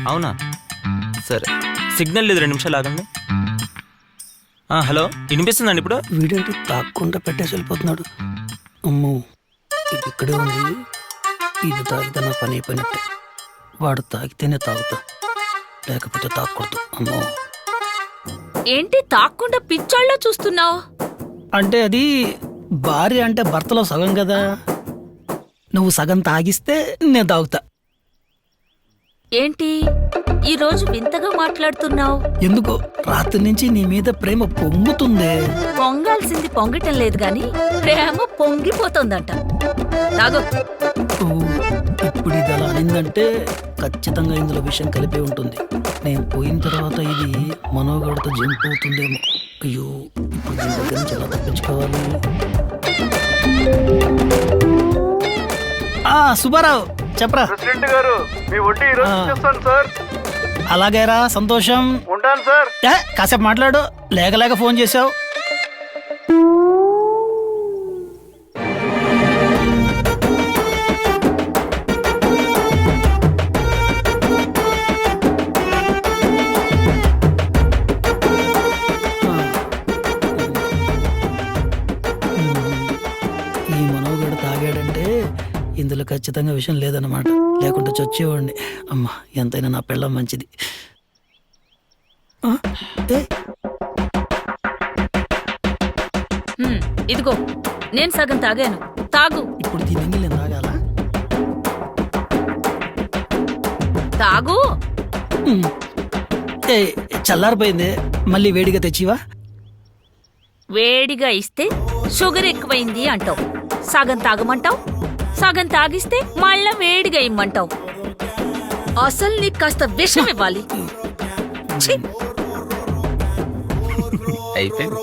అవునా? సరే, సిగ్నల్ లేదు, 2 నిమిషాలు ఆగండి. హలో, వినిపిస్తుందండి ఇప్పుడు? వీడంటే తాక్కుండా పెట్టేసి వెళ్ళిపోతున్నాడు. అమ్మో, ఇది ఇక్కడే ఉంది. ఇది తాగితే నా పని అయిపోయినట్టే. వాడు తాగితేనే తాగుతా, లేకపోతే తాగకూడదు. అమ్మో, ఏంటి తాక్కుండా పిచ్చోళ్ళ చూస్తున్నావు? అంటే అది భార్య అంటే భర్తలో సగం కదా. నువ్వు సగం తాగిస్తే నేను తాగుతా. ఏంటి ఈ రోజు వింతగా మాట్లాడుతున్నావు? ఎందుకో రాత్రి నుంచి నీ మీద ప్రేమ పొంగుతుందే. పొంగాల్సింది పొంగటం లేదు గాని ప్రేమ పొంగిపోతోందంట. తాగు. ఓ, ఇప్పుడు ఇది అలా అనిందంటే ఖచ్చితంగా ఇందులో విషయం కలిపి ఉంటుంది. నేను పోయిన తర్వాత ఇది మనోగడతో జంప్ అవుతుందేమో. అయ్యో, ఇప్పుడు దీని దగ్గర నుంచి ఎలా తప్పించుకోవాలి? సుబ్బారావు, చెప్పరా. ప్రెసిడెంట్ గారు, మీ వడ్డీ ఈరోజు ఇచ్చేస్తాను సార్. అలాగేరా, సంతోషం. ఉంటాను సార్. కాసేపు మాట్లాడు, లేక ఫోన్ చేసావు. ఈ మనోగడ తాగాడంటే ఇందులో ఖచ్చితంగా విషయం లేదన్నమాట. లేకుంటే చచ్చేవాడిని. అమ్మా, ఎంతైనా నా పెళ్ళం మంచిది. ఇదిగో నేను సగం తాగాను, తాగు. ఇప్పుడు దీని నేను తాగాల? తాగు. చల్లారిపోయింది, మళ్ళీ వేడిగా తెచ్చివా? వేడిగా ఇస్తే షుగర్ ఎక్కువైంది అంటావు, సగం తాగమంటావు. సగం తాగిస్తే మళ్ళా వేడిగా ఇమ్మంటావు. అసలు నీకు కాస్త విషం ఇవ్వాలి. అయిపోయింది.